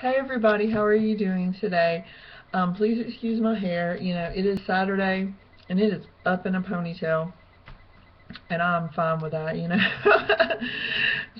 Hey everybody, how are you doing today? Please excuse my hair. You know, it is Saturday and it is up in a ponytail, and I'm fine with that, you know.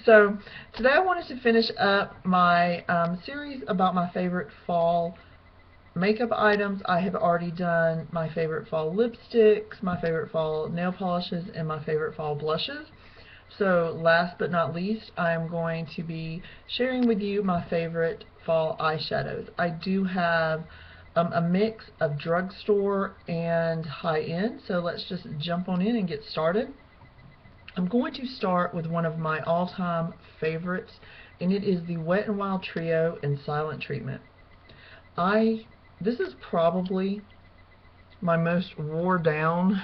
So, today I wanted to finish up my series about my favorite fall makeup items. I have already done my favorite fall lipsticks, my favorite fall nail polishes, and my favorite fall blushes. So last but not least, I'm going to be sharing with you my favorite fall eyeshadows. I do have a mix of Drugstore and High-End, so let's just jump on in and get started. I'm going to start with one of my all-time favorites, and it is the Wet n Wild Trio in Silent Treatment. This is probably my most wore down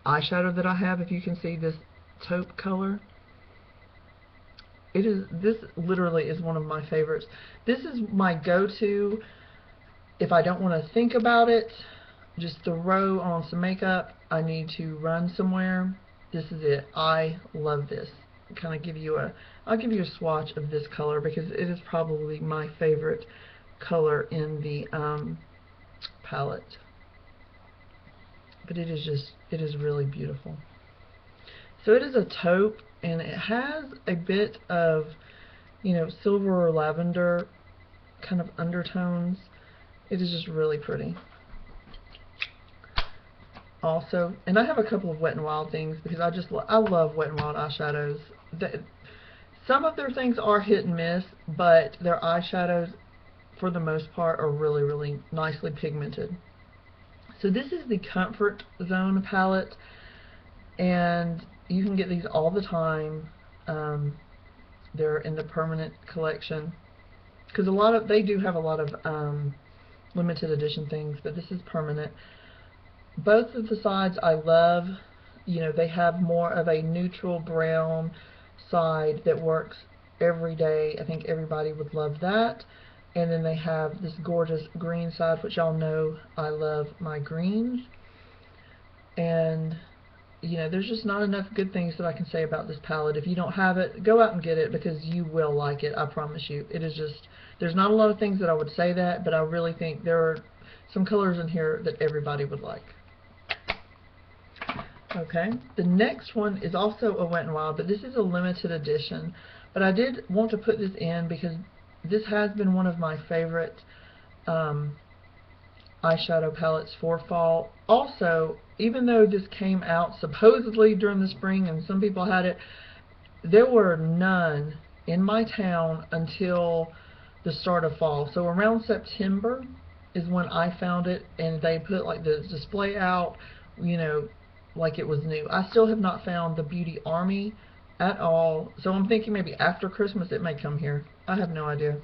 eyeshadow that I have. If you can see this taupe color, this literally is one of my favorites. This is my go-to if I don't want to think about it, just throw on some makeup, I need to run somewhere. This is it. I love this. I'll give you a swatch of this color because it is probably my favorite color in the palette. But it is really beautiful. So it is a taupe, and it has a bit of, you know, silver or lavender kind of undertones. It is just really pretty. Also, and I have a couple of Wet n Wild things because I love Wet n Wild eyeshadows. Some of their things are hit and miss, but their eyeshadows, for the most part, are really, really nicely pigmented. So this is the Comfort Zone palette, and you can get these all the time. They're in the permanent collection because they do have a lot of limited edition things, but this is permanent. Both of the sides I love. You know, they have more of a neutral brown side that works every day. I think everybody would love that. And then they have this gorgeous green side, which y'all know I love my greens. And, you know, there's just not enough good things that I can say about this palette. If you don't have it, go out and get it because you will like it, I promise you. It is just, there's not a lot of things that I would say that, but I really think there are some colors in here that everybody would like. Okay, the next one is also a Wet n Wild, but this is a limited edition. But I did want to put this in because this has been one of my favorite eyeshadow palettes for fall. Also, even though this came out supposedly during the spring and some people had it, there were none in my town until the start of fall. So around September is when I found it, and they put like the display out, you know, like it was new. I still have not found the Beauty Army at all, so I'm thinking maybe after Christmas it may come here. I have no idea.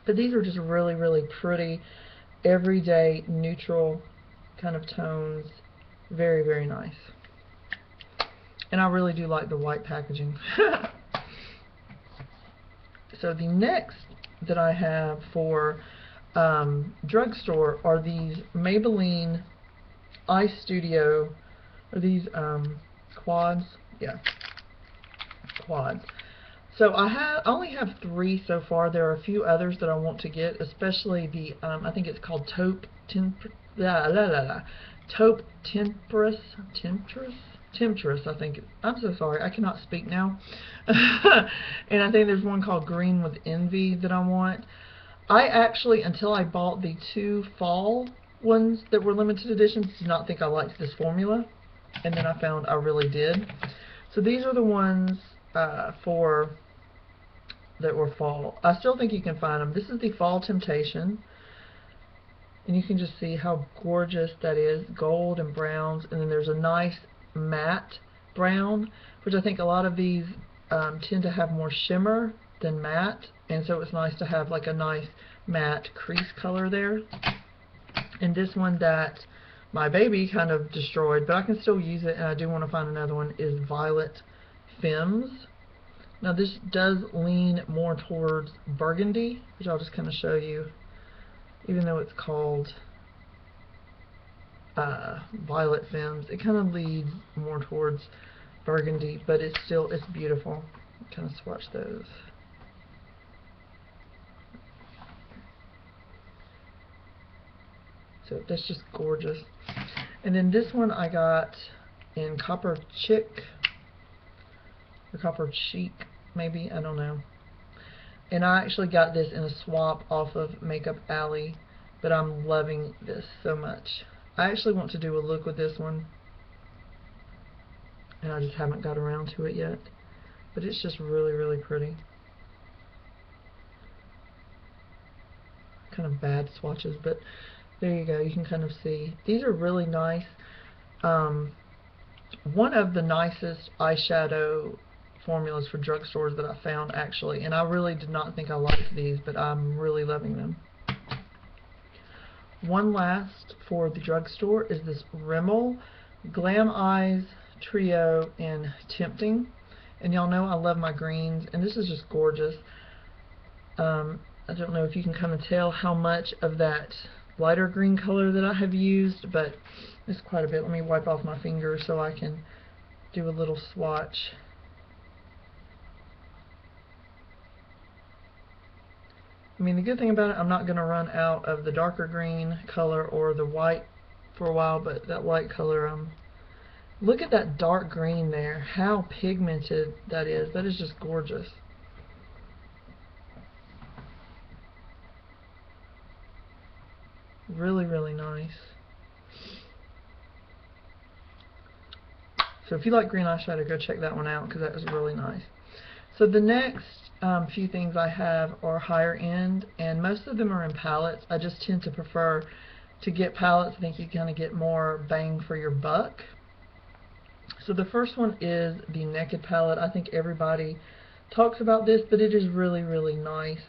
But these are just really, really pretty, everyday, neutral kind of tones. Very, very nice. And I really do like the white packaging. So the next that I have for Drugstore are these Maybelline Eye Studio. Are these quads? Yeah, quads. So I only have 3 so far. There are a few others that I want to get, especially the I think it's called Taupe Taupe Temptress, I think. I'm so sorry, I cannot speak now. And I think there's one called Green with Envy that I want. I actually, until I bought the 2 fall ones that were limited editions, did not think I liked this formula, and then I found I really did. So these are the ones that were fall. I still think you can find them. This is the Fall Temptation, and you can just see how gorgeous that is. Gold and browns, and then there's a nice matte brown, which I think a lot of these tend to have more shimmer than matte, and so it's nice to have like a nice matte crease color there. And this one that my baby kind of destroyed, but I can still use it, and I do want to find another one, is Violet Femmes. Now this does lean more towards burgundy, which I'll just kind of show you, even though it's called Violet Femmes. It kind of leads more towards burgundy, but it's beautiful. Kind of swatch those. So that's just gorgeous. And then this one I got in Copper Chic, or Copper Chic, maybe, I don't know. And I actually got this in a swap off of Makeup Alley, but I'm loving this so much. I actually want to do a look with this one, and I just haven't got around to it yet. But it's just really, really pretty. Kind of bad swatches, but there you go. You can kind of see. These are really nice. One of the nicest eyeshadow formulas for drugstores that I found, actually, and I really did not think I liked these, but I'm really loving them. One last for the drugstore is this Rimmel Glam Eyes Trio in Tempting, and y'all know I love my greens, and this is just gorgeous. I don't know if you can kind of tell how much of that lighter green color that I have used, but it's quite a bit. Let me wipe off my finger so I can do a little swatch. I mean, the good thing about it, I'm not going to run out of the darker green color or the white for a while, but that white color, look at that dark green there. How pigmented that is. That is just gorgeous. Really, really nice. So if you like green eyeshadow, go check that one out, because that is really nice. So the next few things I have are higher end, and most of them are in palettes. I just tend to prefer to get palettes. I think you kind of get more bang for your buck. So the first one is the Naked palette. I think everybody talks about this, but it is really, really nice.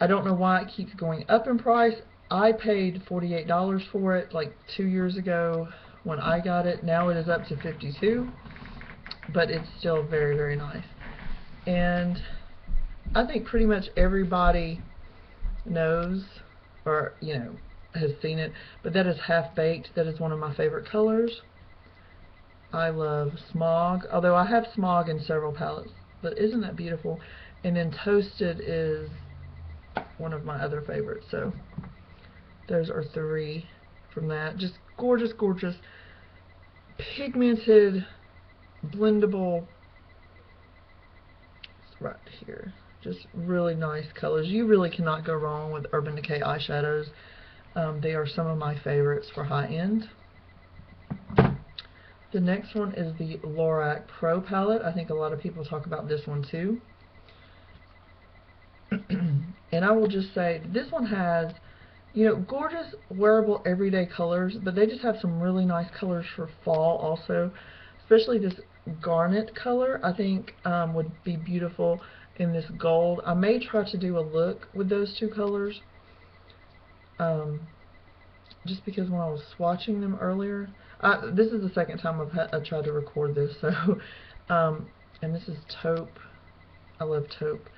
I don't know why it keeps going up in price. I paid $48 for it like 2 years ago when I got it. Now it is up to $52, but it's still very, very nice. And I think pretty much everybody knows, or has seen it, but that is Half Baked. That is one of my favorite colors. I love Smog, although I have Smog in several palettes, but isn't that beautiful? And then Toasted is one of my other favorites. So those are 3 from that. Just gorgeous, gorgeous, pigmented, blendable. It's right here. Just really nice colors. You really cannot go wrong with Urban Decay eyeshadows. They are some of my favorites for high end. The next one is the Lorac Pro palette. I think a lot of people talk about this one too. And I will just say, this one has, gorgeous, wearable, everyday colors, but they just have some really nice colors for fall also. Especially this garnet color, I think would be beautiful in this gold. I may try to do a look with those 2 colors. Just because when I was swatching them earlier, this is the second time I've tried to record this, so, and this is taupe. I love taupe.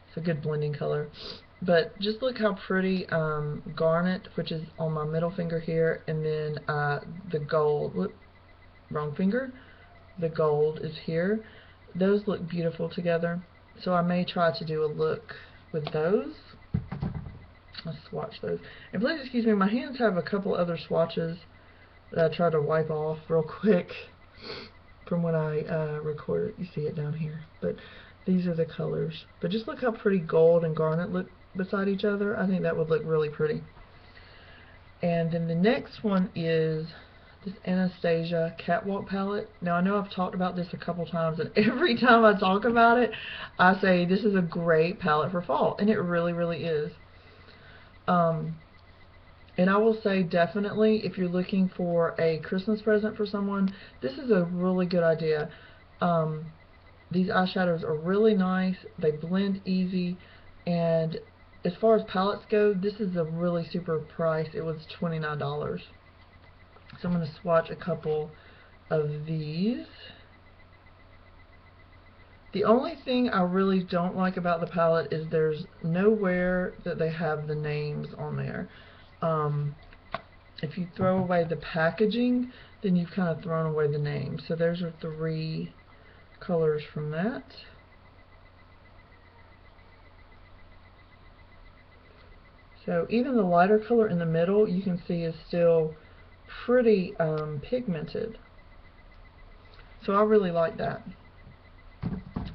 It's a good blending color. But just look how pretty garnet, which is on my middle finger here, and then the gold, whoop, wrong finger, the gold is here. Those look beautiful together, so I may try to do a look with those. Let's swatch those. And please excuse me, my hands have a couple other swatches that I try to wipe off real quick from when I recorded. You see it down here. But these are the colors. But just look how pretty gold and garnet look beside each other. I think that would look really pretty. And then the next one is this Anastasia Catwalk palette. Now I know I've talked about this a couple times, and every time I talk about it, I say this is a great palette for fall, and it really, really is. And I will say, definitely, if you're looking for a Christmas present for someone, this is a really good idea. These eyeshadows are really nice. They blend easy, and as far as palettes go, this is a really super price. It was $29. So I'm going to swatch a couple of these. The only thing I really don't like about the palette is there's nowhere that they have the names on there. If you throw away the packaging, then you've kind of thrown away the name. So there's are 3 colors from that. So even the lighter color in the middle, you can see is still pretty pigmented. So I really like that.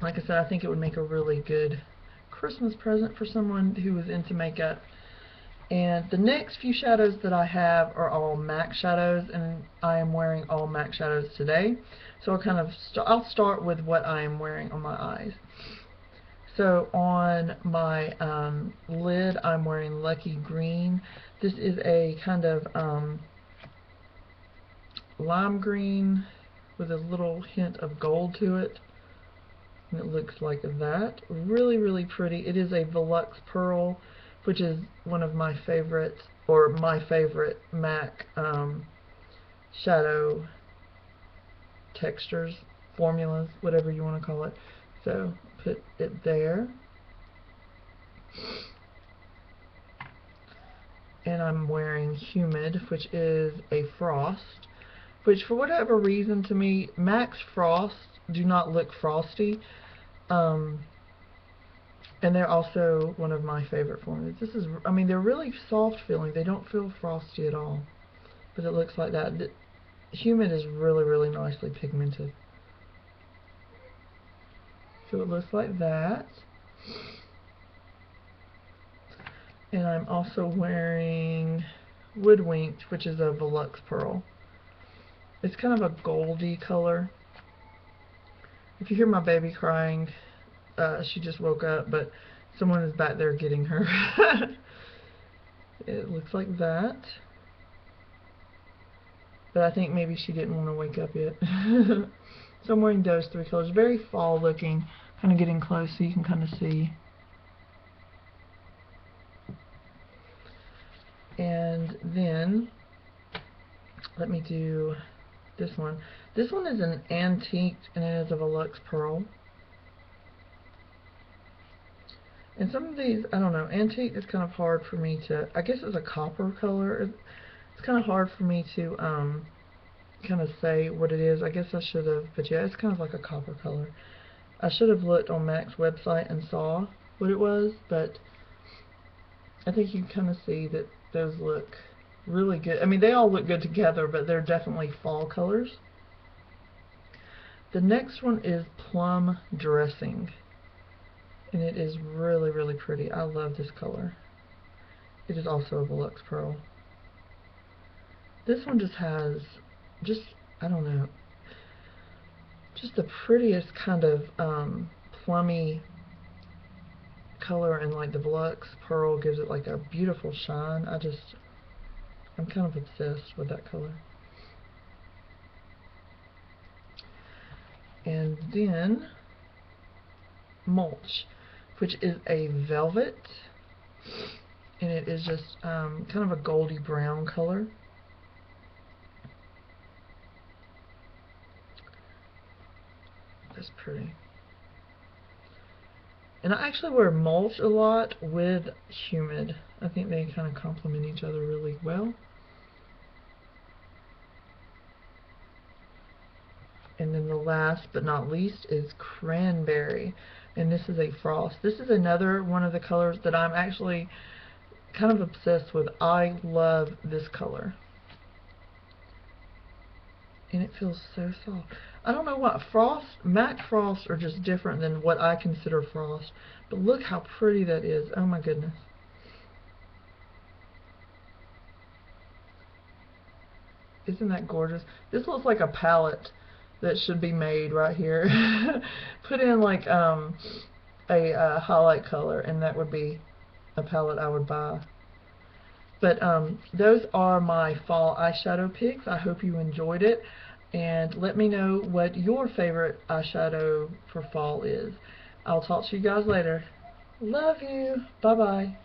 Like I said, I think it would make a really good Christmas present for someone who is into makeup. And the next few shadows that I have are all MAC shadows, and I am wearing all MAC shadows today. So I'll start with what I am wearing on my eyes. So on my lid, I'm wearing Lucky Green. This is a kind of lime green with a little hint of gold to it. And it looks like that. Really, really pretty. It is a Velux Pearl, which is one of my favorites, or my favorite MAC shadow textures, formulas, whatever you want to call it. So put it there. And I'm wearing Humid, which is a frost, which for whatever reason to me, MAC's frost do not look frosty. And they're also one of my favorite formulas. This is, I mean, they're really soft feeling. They don't feel frosty at all. But it looks like that. The Humid is really, really nicely pigmented. So it looks like that. And I'm also wearing Woodwinked, which is a Velux Pearl. It's kind of a goldy color. If you hear my baby crying, she just woke up, but someone is back there getting her. It looks like that. But I think maybe she didn't want to wake up yet. So I'm wearing those three colors. Very fall looking. Kind of getting close so you can kind of see. And then, let me do this one. This one is an antique, and it is a Velux Pearl. And some of these, I don't know, antique is kind of hard for me to, I guess it's a copper color. It's kind of hard for me to kind of say what it is. I guess I should have, but yeah, it's kind of like a copper color. I should have looked on MAC's website and saw what it was, but I think you kind of see that those look really good. I mean, they all look good together, but they're definitely fall colors. The next one is Plum Dressing. And it is really, really pretty. I love this color. It is also a Velux Pearl. This one just has, I don't know, just the prettiest kind of plummy color, and like the Velux Pearl gives it like a beautiful shine. I'm kind of obsessed with that color. And then Mulch, which is a velvet, and it is just kind of a goldy brown color. That's pretty. And I actually wear Mulch a lot with Humid. I think they kind of complement each other really well. And then the last but not least is Cranberry. And this is a frost. This is another one of the colors that I'm actually kind of obsessed with. I love this color. And it feels so soft. I don't know what MAC frosts are just different than what I consider frost. But look how pretty that is. Oh my goodness. Isn't that gorgeous? This looks like a palette that should be made right here. Put in like a highlight color, and that would be a palette I would buy. But those are my fall eyeshadow picks. I hope you enjoyed it, and let me know what your favorite eyeshadow for fall is. I'll talk to you guys later. Love you. Bye bye.